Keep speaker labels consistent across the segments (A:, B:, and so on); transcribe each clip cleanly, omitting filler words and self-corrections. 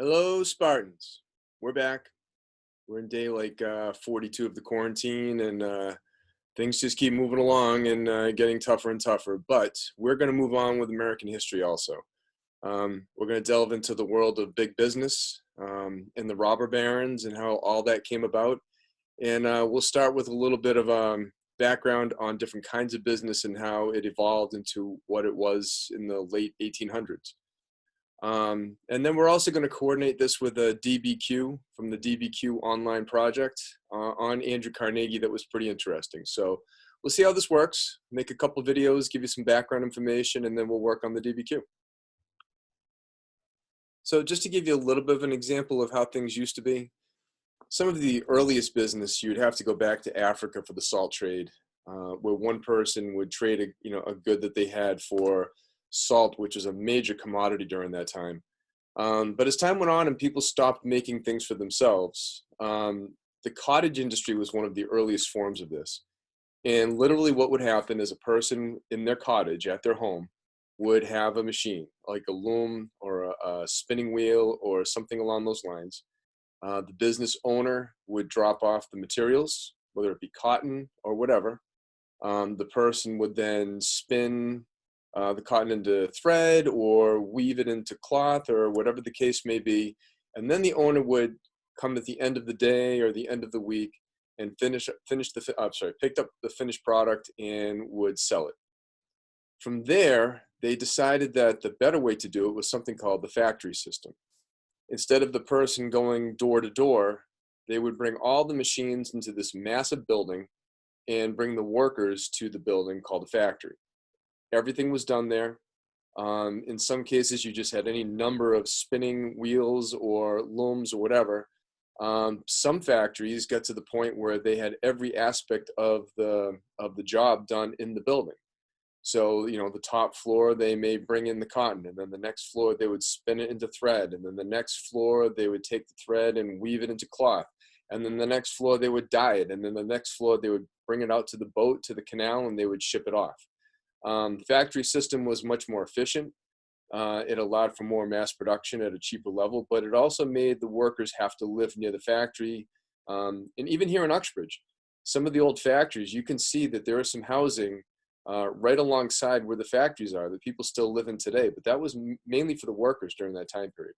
A: Hello, Spartans. We're back. We're in day 42 of the quarantine, and things just keep moving along and getting tougher and tougher. But we're going to move on with American history also. We're going to delve into the world of big business and the robber barons and how all that came about. And we'll start with a little bit of background on different kinds of business and how it evolved into what it was in the late 1800s. And then we're also going to coordinate this with a DBQ from the DBQ online project on Andrew Carnegie that was pretty interesting. So we'll see how this works, make a couple videos, give you some background information, and then we'll work on the DBQ. So just to give you a little bit of an example of how things used to be, some of the earliest business, you'd have to go back to Africa for the salt trade, where one person would trade a good that they had for salt, which was a major commodity during that time. But as time went on and people stopped making things for themselves, the cottage industry was one of the earliest forms of this. And literally what would happen is a person in their cottage at their home would have a machine, like a loom or a spinning wheel or something along those lines. The business owner would drop off the materials, whether it be cotton or whatever. The person would then spin the cotton into thread or weave it into cloth or whatever the case may be. And then the owner would come at the end of the day or the end of the week and picked up the finished product and would sell it. From there, they decided that the better way to do it was something called the factory system. Instead of the person going door to door, they would bring all the machines into this massive building and bring the workers to the building called the factory. Everything was done there. In some cases, you just had any number of spinning wheels or looms or whatever. Some factories got to the point where they had every aspect of the job done in the building. So, the top floor, they may bring in the cotton, and then the next floor, they would spin it into thread. And then the next floor, they would take the thread and weave it into cloth. And then the next floor, they would dye it. And then the next floor, they would bring it out to the boat, to the canal, and they would ship it off. The factory system was much more efficient. It allowed for more mass production at a cheaper level, but it also made the workers have to live near the factory. And even here in Uxbridge, some of the old factories, you can see that there is some housing right alongside where the factories are that people still live in today, but that was mainly for the workers during that time period.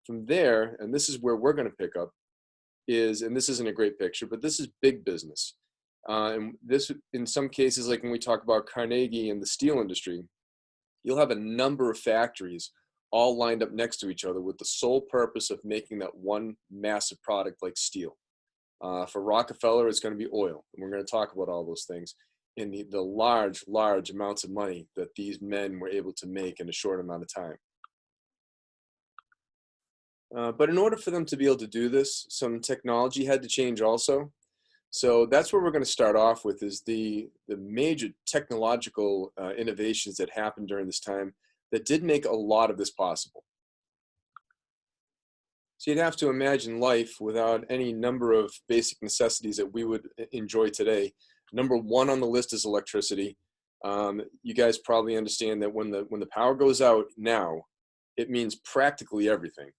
A: From there, and this is where we're going to pick up, and this isn't a great picture, but this is big business. And this, in some cases, like when we talk about Carnegie and the steel industry, you'll have a number of factories all lined up next to each other with the sole purpose of making that one massive product like steel. For Rockefeller, it's going to be oil. And we're going to talk about all those things in the large, large amounts of money that these men were able to make in a short amount of time. But in order for them to be able to do this, some technology had to change also. So that's where we're going to start off with is the major technological innovations that happened during this time that did make a lot of this possible. So you'd have to imagine life without any number of basic necessities that we would enjoy today. Number one on the list is electricity. You guys probably understand that when the power goes out now, it means practically everything.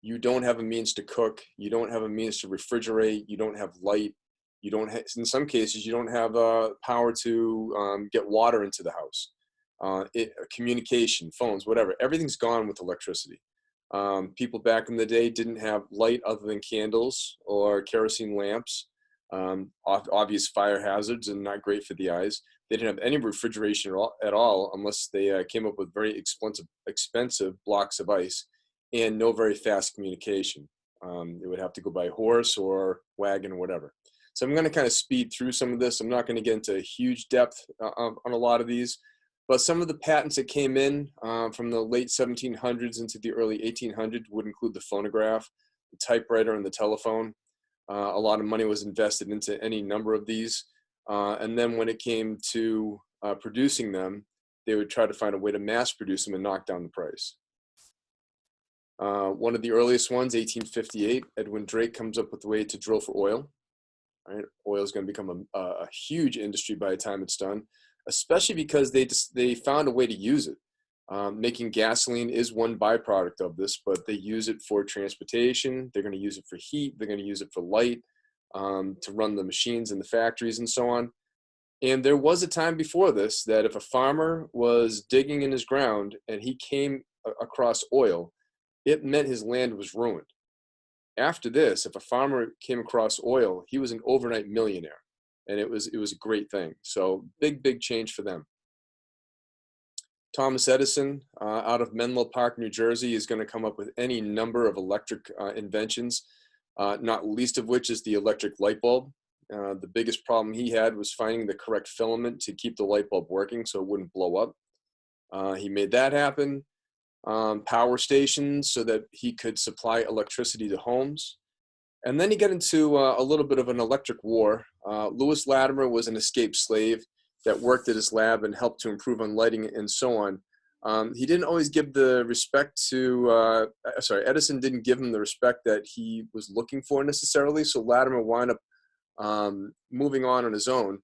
A: You don't have a means to cook. You don't have a means to refrigerate. You don't have light. You don't have, in some cases, you don't have power to get water into the house. Communication, phones, whatever. Everything's gone with electricity. People back in the day didn't have light other than candles or kerosene lamps. Obvious fire hazards and not great for the eyes. They didn't have any refrigeration at all unless they came up with very expensive blocks of ice and no very fast communication. They would have to go by horse or wagon or whatever. So I'm going to kind of speed through some of this. I'm not going to get into huge depth on a lot of these, but some of the patents that came in from the late 1700s into the early 1800s would include the phonograph, the typewriter, and the telephone. A lot of money was invested into any number of these. And then when it came to producing them, they would try to find a way to mass produce them and knock down the price. One of the earliest ones, 1858, Edwin Drake comes up with a way to drill for oil. Right? Oil is going to become a huge industry by the time it's done, especially because they found a way to use it. Making gasoline is one byproduct of this, but they use it for transportation. They're going to use it for heat. They're going to use it for light, to run the machines in the factories and so on. And there was a time before this that if a farmer was digging in his ground and he came across oil, it meant his land was ruined. After this, if a farmer came across oil, he was an overnight millionaire, and it was a great thing. So big change for them. Thomas Edison, out of Menlo Park, New Jersey, is going to come up with any number of electric inventions, not least of which is the electric light bulb. The biggest problem he had was finding the correct filament to keep the light bulb working so it wouldn't blow up. He made that happen. Power stations so that he could supply electricity to homes. And then he got into a little bit of an electric war. Lewis Latimer was an escaped slave that worked at his lab and helped to improve on lighting and so on. He didn't always give the respect to, Edison didn't give him the respect that he was looking for necessarily, so Latimer wound up moving on his own.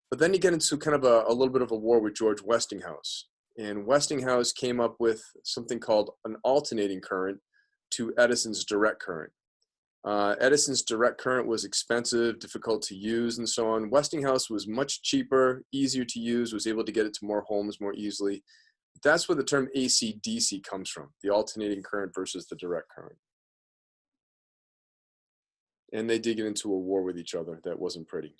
A: But then he got into kind of a little bit of a war with George Westinghouse. And Westinghouse came up with something called an alternating current to Edison's direct current. Edison's direct current was expensive, difficult to use, and so on. Westinghouse was much cheaper, easier to use, was able to get it to more homes more easily. That's where the term AC/DC comes from, the alternating current versus the direct current. And they did get into a war with each other that wasn't pretty.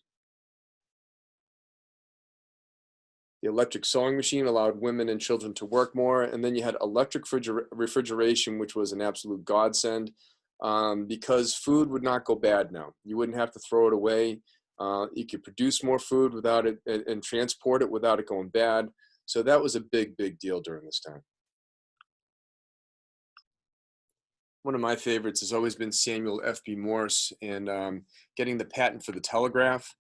A: The electric sewing machine allowed women and children to work more. And then you had electric refrigeration, which was an absolute godsend, because food would not go bad now. You wouldn't have to throw it away. You could produce more food without it and transport it without it going bad. So that was a big deal during this time. One of my favorites has always been Samuel F.B. Morse and getting the patent for the telegraph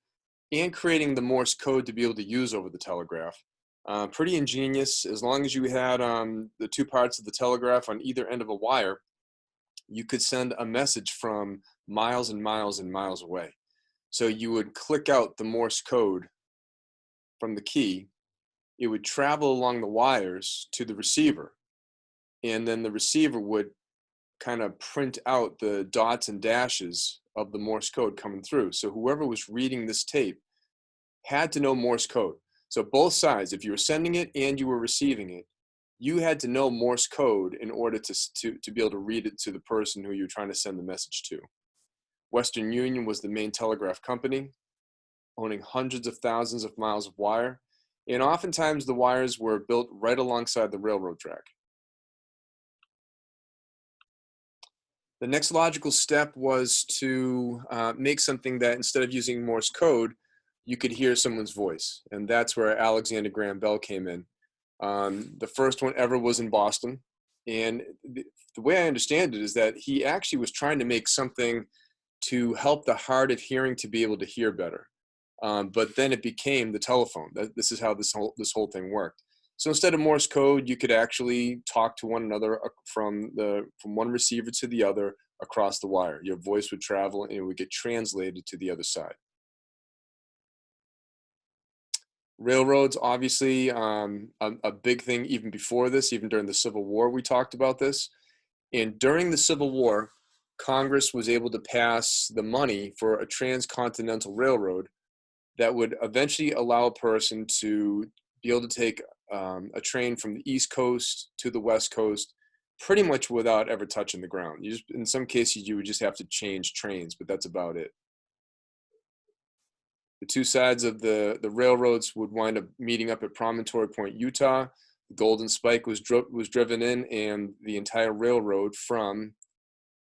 A: and creating the Morse code to be able to use over the telegraph. Pretty ingenious. As long as you had the two parts of the telegraph on either end of a wire, you could send a message from miles and miles and miles away. So you would click out the Morse code from the key. It would travel along the wires to the receiver, and then the receiver would kind of print out the dots and dashes of the Morse code coming through. So whoever was reading this tape had to know Morse code. So both sides, if you were sending it and you were receiving it, you had to know Morse code in order to be able to read it to the person who you were trying to send the message to. Western Union was the main telegraph company, owning hundreds of thousands of miles of wire. And oftentimes the wires were built right alongside the railroad track. The next logical step was to make something that instead of using Morse code, you could hear someone's voice. And that's where Alexander Graham Bell came in. The first one ever was in Boston. And the way I understand it is that he actually was trying to make something to help the hard of hearing to be able to hear better. But then it became the telephone. This is how this whole thing worked. So instead of Morse code, you could actually talk to one another from one receiver to the other across the wire. Your voice would travel and it would get translated to the other side. Railroads, obviously, a big thing even before this, even during the Civil War, we talked about this. And during the Civil War, Congress was able to pass the money for a transcontinental railroad that would eventually allow a person to be able to take a train from the East Coast to the West Coast pretty much without ever touching the ground. In some cases, you would just have to change trains, but that's about it. The two sides of the railroads would wind up meeting up at Promontory Point, Utah. The Golden Spike was driven in, and the entire railroad from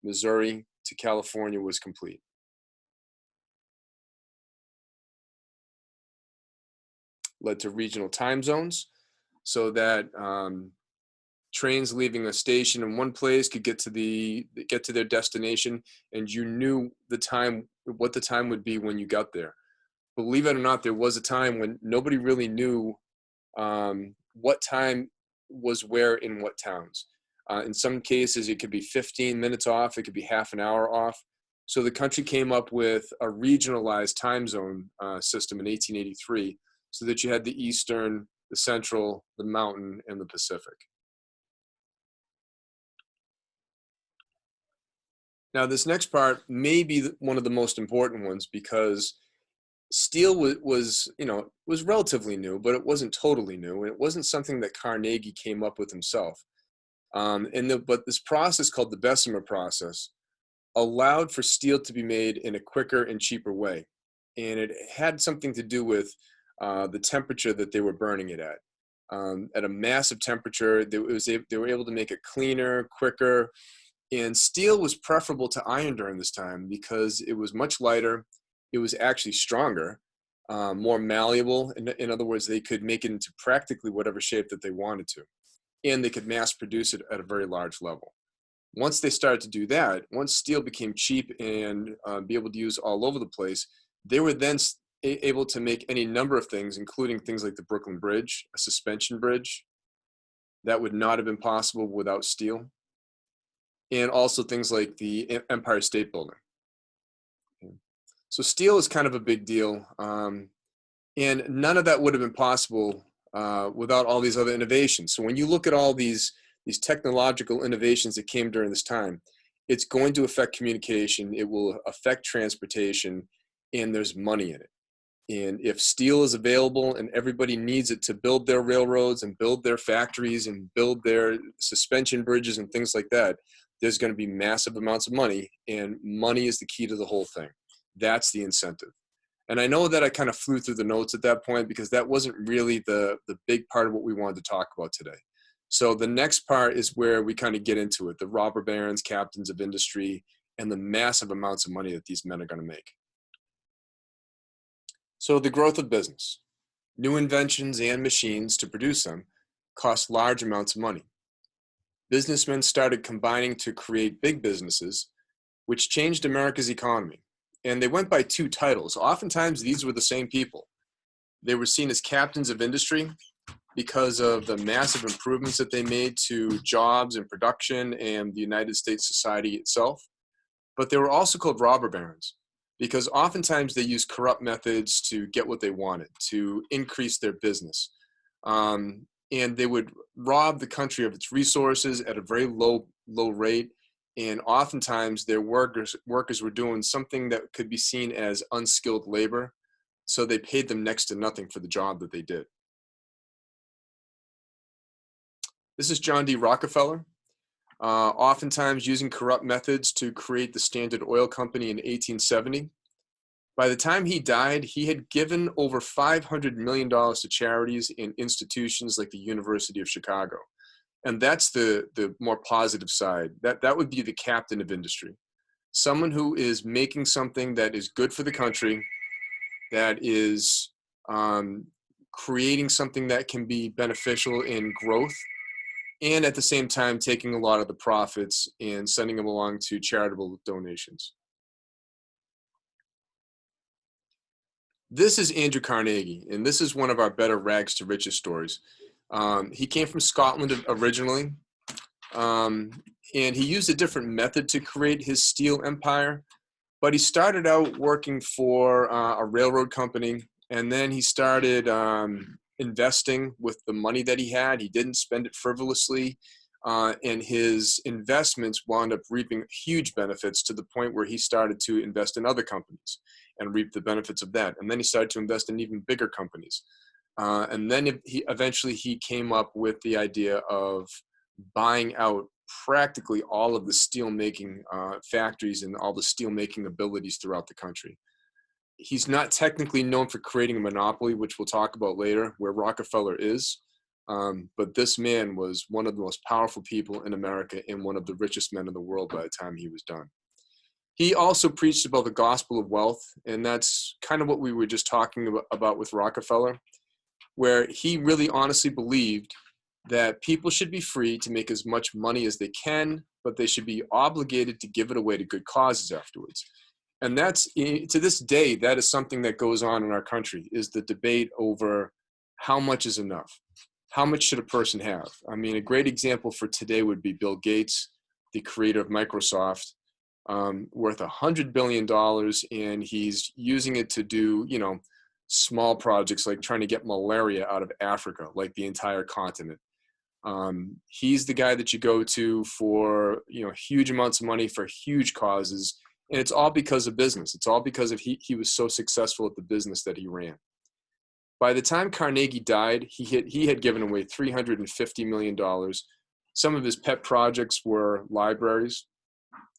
A: Missouri to California was complete. Led to regional time zones, so that trains leaving a station in one place could get to their destination, and you knew what the time would be when you got there. Believe it or not, there was a time when nobody really knew what time was where in what towns. In some cases, it could be 15 minutes off. It could be half an hour off. So the country came up with a regionalized time zone system in 1883, so that you had the Eastern, the Central, the Mountain, and the Pacific. Now, this next part may be one of the most important ones because steel was relatively new, but it wasn't totally new, and it wasn't something that Carnegie came up with himself. But this process called the Bessemer process allowed for steel to be made in a quicker and cheaper way, and it had something to do with the temperature that they were burning it at. At a massive temperature, they were able to make it cleaner, quicker, and steel was preferable to iron during this time because it was much lighter. It was actually stronger, more malleable. In other words, they could make it into practically whatever shape that they wanted to, and they could mass produce it at a very large level. Once they started to do that, once steel became cheap and be able to use all over the place, they were then able to make any number of things, including things like the Brooklyn Bridge, a suspension bridge that would not have been possible without steel, and also things like the Empire State Building. So steel is kind of a big deal, and none of that would have been possible without all these other innovations. So when you look at all these technological innovations that came during this time, it's going to affect communication, it will affect transportation, and there's money in it. And if steel is available and everybody needs it to build their railroads and build their factories and build their suspension bridges and things like that, there's going to be massive amounts of money, and money is the key to the whole thing. That's the incentive. And I know that I kind of flew through the notes at that point because that wasn't really the big part of what we wanted to talk about today. So the next part is where we kind of get into it, the robber barons, captains of industry, and the massive amounts of money that these men are going to make. So the growth of business. New inventions and machines to produce them cost large amounts of money. Businessmen started combining to create big businesses, which changed America's economy. And they went by two titles. Oftentimes, these were the same people. They were seen as captains of industry because of the massive improvements that they made to jobs and production and the United States society itself. But they were also called robber barons because oftentimes they used corrupt methods to get what they wanted, to increase their business. And they would rob the country of its resources at a very low rate. And oftentimes their workers were doing something that could be seen as unskilled labor. So they paid them next to nothing for the job that they did. This is John D. Rockefeller, oftentimes using corrupt methods to create the Standard Oil Company in 1870. By the time he died, he had given over $500 million to charities and institutions like the University of Chicago. And that's the more positive side. That would be the captain of industry. Someone who is making something that is good for the country, that is creating something that can be beneficial in growth, and at the same time taking a lot of the profits and sending them along to charitable donations. This is Andrew Carnegie, and this is one of our better rags to riches stories. He came from Scotland originally, and he used a different method to create his steel empire. But he started out working for a railroad company, and then he started investing with the money that he had. He didn't spend it frivolously, and his investments wound up reaping huge benefits to the point where he started to invest in other companies and reap the benefits of that. And then he started to invest in even bigger companies. And then eventually he came up with the idea of buying out practically all of the steel making factories and all the steel making abilities throughout the country. He's not technically known for creating a monopoly, which we'll talk about later, where Rockefeller is. But this man was one of the most powerful people in America and one of the richest men in the world by the time he was done. He also preached about the gospel of wealth, and that's kind of what we were just talking about with Rockefeller, where he really honestly believed that people should be free to make as much money as they can, but they should be obligated to give it away to good causes afterwards. And that's, to this day, that is something that goes on in our country, is the debate over how much is enough. How much should a person have? I mean, a great example for today would be Bill Gates, the creator of Microsoft, worth $100 billion, and he's using it to do, small projects like trying to get malaria out of Africa, like the entire continent. He's the guy that you go to for, huge amounts of money for huge causes. And it's all because of business. It's all because of he was so successful at the business that he ran. By the time Carnegie died, he had given away $350 million. Some of his pet projects were libraries.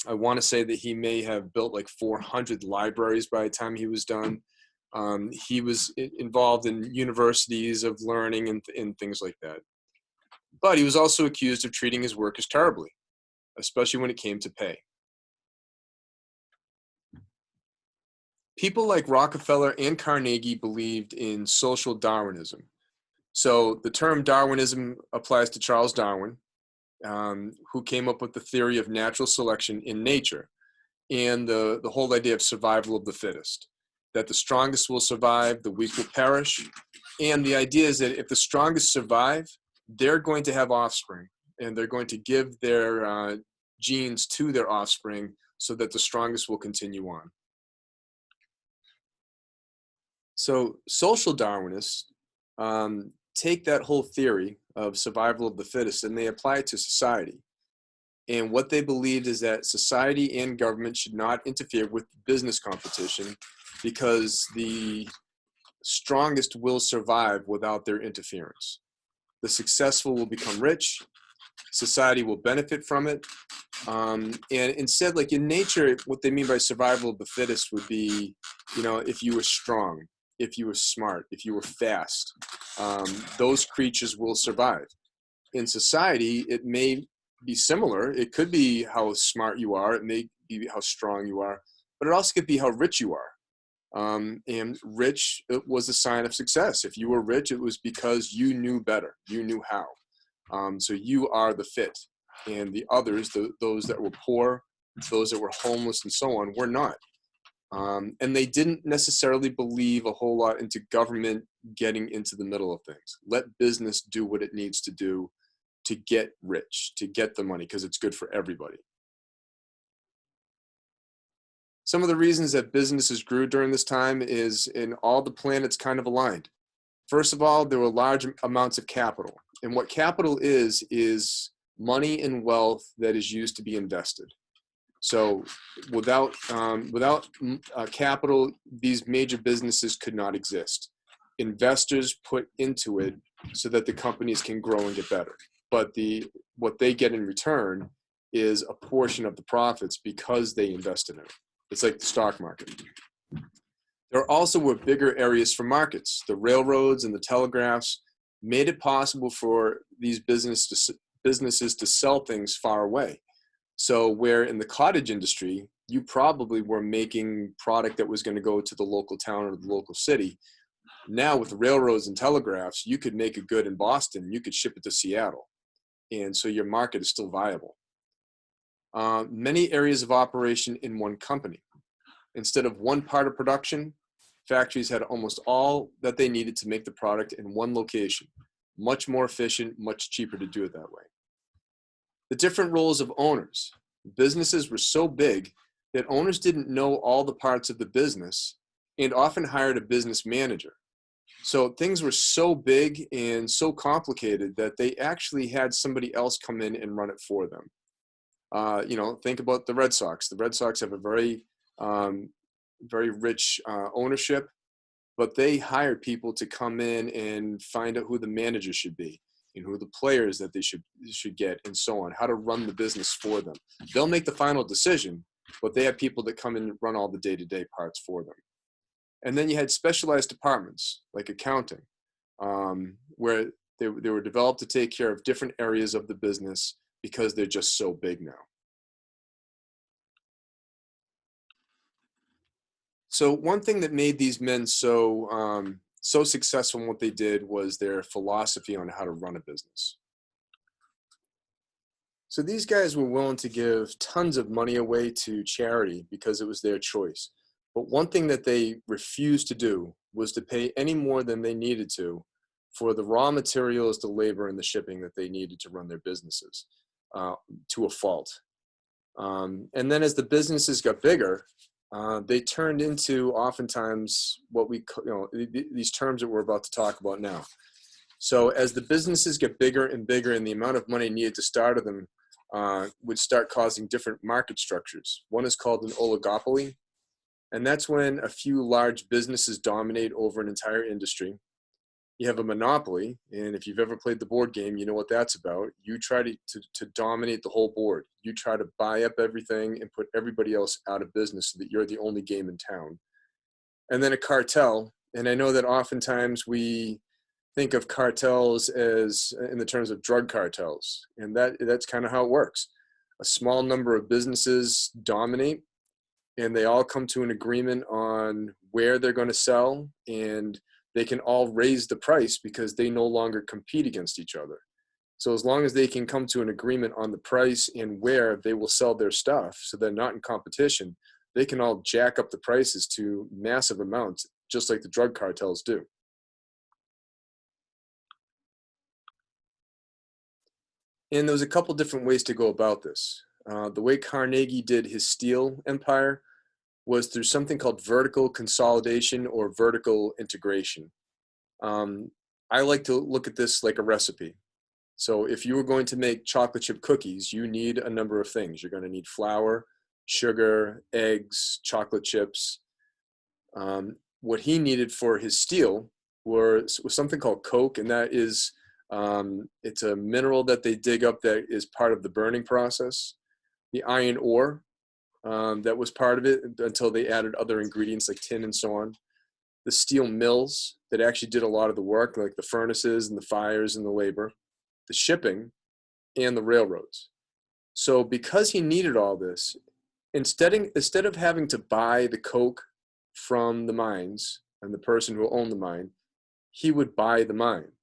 A: I want to say that he may have built like 400 libraries by the time he was done. He was involved in universities of learning and things like that. But he was also accused of treating his workers terribly, especially when it came to pay. People like Rockefeller and Carnegie believed in social Darwinism. So the term Darwinism applies to Charles Darwin, who came up with the theory of natural selection in nature and the whole idea of survival of the fittest, that the strongest will survive, the weak will perish. And the idea is that if the strongest survive, they're going to have offspring, and they're going to give their genes to their offspring so that the strongest will continue on. So social Darwinists take that whole theory of survival of the fittest and they apply it to society. And what they believed is that society and government should not interfere with business competition because the strongest will survive without their interference. The successful will become rich, society will benefit from it. And instead, like in nature, what they mean by survival of the fittest would be, if you were strong, if you were smart, if you were fast, those creatures will survive. In society, it may be similar. It could be how smart you are. It may be how strong you are, but it also could be how rich you are. And rich was a sign of success. If you were rich, it was because you knew better. You knew how. So you are the fit. And the others, those that were poor, those that were homeless and so on, were not. And they didn't necessarily believe a whole lot into government getting into the middle of things. Let business do what it needs to do to get rich, to get the money, because it's good for everybody. Some of the reasons that businesses grew during this time is in all the planets kind of aligned. First of all, there were large amounts of capital. And what capital is money and wealth that is used to be invested. So without capital, these major businesses could not exist. Investors put into it so that the companies can grow and get better. But what they get in return is a portion of the profits because they invested in it. It's like the stock market. There also were bigger areas for markets. The railroads and the telegraphs made it possible for these businesses to sell things far away. So where in the cottage industry, you probably were making product that was going to go to the local town or the local city. Now with the railroads and telegraphs, you could make a good in Boston, you could ship it to Seattle. And so your market is still viable. Many areas of operation in one company. Instead of one part of production, factories had almost all that they needed to make the product in one location. Much more efficient, much cheaper to do it that way. The different roles of owners. Businesses were so big that owners didn't know all the parts of the business and often hired a business manager. So things were so big and so complicated that they actually had somebody else come in and run it for them. Think about the Red Sox. The Red Sox have a very rich ownership, but they hired people to come in and find out who the manager should be and who the players that they should get and so on, how to run the business for them. They'll make the final decision, but they have people that come in and run all the day-to-day parts for them. And then you had specialized departments like accounting, where they were developed to take care of different areas of the business because they're just so big now. So one thing that made these men so successful in what they did was their philosophy on how to run a business. So these guys were willing to give tons of money away to charity because it was their choice. But one thing that they refused to do was to pay any more than they needed to for the raw materials, the labor, and the shipping that they needed to run their businesses to a fault. And then as the businesses got bigger, they turned into oftentimes what these terms that we're about to talk about now. So as the businesses get bigger and bigger and the amount of money needed to start them would start causing different market structures. One is called an oligopoly, and that's when a few large businesses dominate over an entire industry. You have a monopoly, and if you've ever played the board game, you know what that's about. You try to dominate the whole board. You try to buy up everything and put everybody else out of business so that you're the only game in town. And then a cartel, and I know that oftentimes we think of cartels as in the terms of drug cartels, and that's kind of how it works. A small number of businesses dominate, and they all come to an agreement on where they're going to sell, and they can all raise the price because they no longer compete against each other. So as long as they can come to an agreement on the price and where they will sell their stuff, so they're not in competition, they can all jack up the prices to massive amounts, just like the drug cartels do. And there was a couple different ways to go about this. The way Carnegie did his steel empire was through something called vertical consolidation or vertical integration. Um, I like to look at this like a recipe. So if you were going to make chocolate chip cookies, you need a number of things. You're going to need flour, sugar, eggs, chocolate chips. What he needed for his steel was something called coke, and that is it's a mineral that they dig up that is part of the burning process. The iron ore, that was part of it until they added other ingredients like tin and so on. The steel mills that actually did a lot of the work, like the furnaces and the fires and the labor, the shipping, and the railroads. So because he needed all this, instead of having to buy the coke from the mines and the person who owned the mine, he would buy the mine.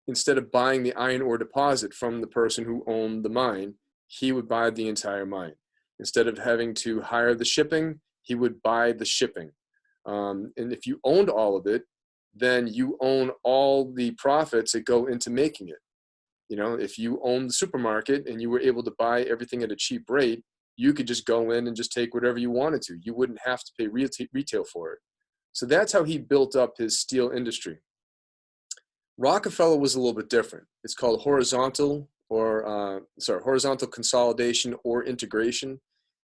A: Instead of buying the iron ore deposit from the person who owned the mine, he would buy the entire mine. Instead of having to hire the shipping, he would buy the shipping. And if you owned all of it, then you own all the profits that go into making it. You know, if you owned the supermarket and you were able to buy everything at a cheap rate, you could just go in and just take whatever you wanted to. You wouldn't have to pay retail for it. So that's how he built up his steel industry. Rockefeller was a little bit different. It's called horizontal consolidation or integration.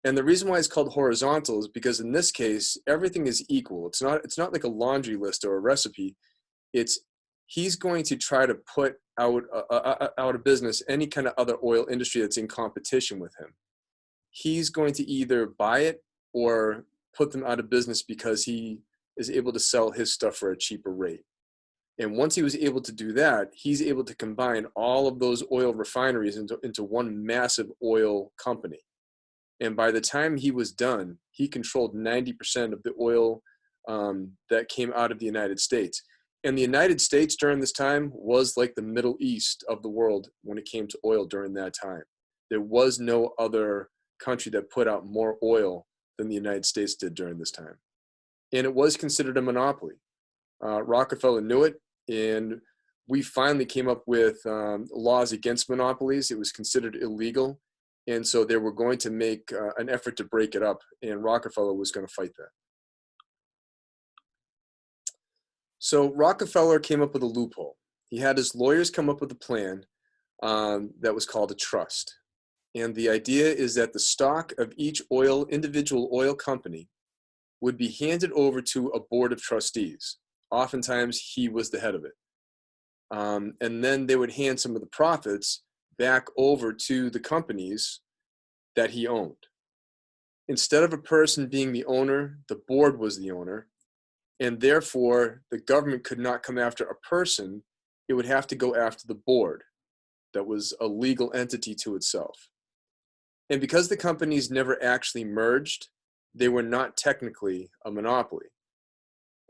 A: And the reason why it's called horizontal is because in this case, everything is equal. It's not like a laundry list or a recipe. He's going to try to put out of business any kind of other oil industry that's in competition with him. He's going to either buy it or put them out of business because he is able to sell his stuff for a cheaper rate. And once he was able to do that, he's able to combine all of those oil refineries into one massive oil company. And by the time he was done, he controlled 90% of the oil that came out of the United States. And the United States during this time was like the Middle East of the world when it came to oil during that time. There was no other country that put out more oil than the United States did during this time. And it was considered a monopoly. Rockefeller knew it, and we finally came up with laws against monopolies. It was considered illegal, and so they were going to make an effort to break it up, and Rockefeller was going to fight that. So Rockefeller came up with a loophole. He had his lawyers come up with a plan that was called a trust. And the idea is that the stock of each individual oil company would be handed over to a board of trustees. Oftentimes, he was the head of it. And then they would hand some of the profits back over to the companies that he owned. Instead of a person being the owner, the board was the owner. And therefore, the government could not come after a person. It would have to go after the board that was a legal entity to itself. And because the companies never actually merged, they were not technically a monopoly.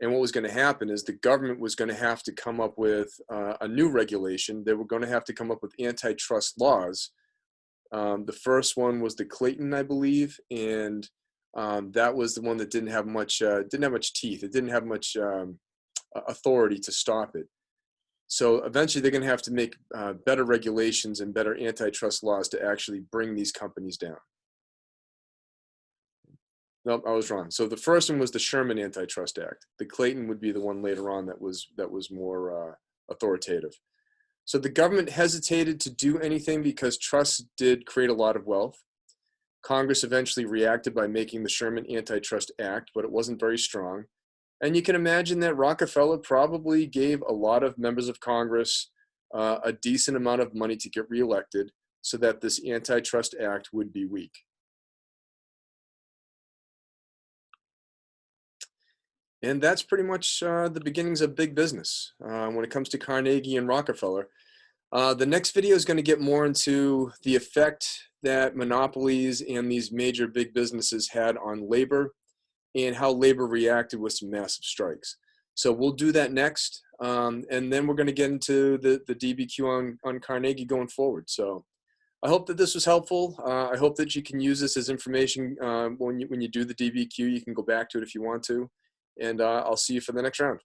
A: And what was going to happen is the government was going to have to come up with a new regulation. They were going to have to come up with antitrust laws. The first one was the Clayton, I believe, and that was the one that didn't have much teeth. It didn't have much authority to stop it. So eventually, they're going to have to make better regulations and better antitrust laws to actually bring these companies down. Nope, I was wrong. So the first one was the Sherman Antitrust Act. The Clayton would be the one later on that was more authoritative. So the government hesitated to do anything because trust did create a lot of wealth. Congress eventually reacted by making the Sherman Antitrust Act, but it wasn't very strong. And you can imagine that Rockefeller probably gave a lot of members of Congress a decent amount of money to get reelected so that this Antitrust Act would be weak. And that's pretty much the beginnings of big business when it comes to Carnegie and Rockefeller. The next video is going to get more into the effect that monopolies and these major big businesses had on labor and how labor reacted with some massive strikes. So we'll do that next. And then we're going to get into the DBQ on Carnegie going forward. So I hope that this was helpful. I hope that you can use this as information when you do the DBQ. You can go back to it if you want to. And I'll see you for the next round.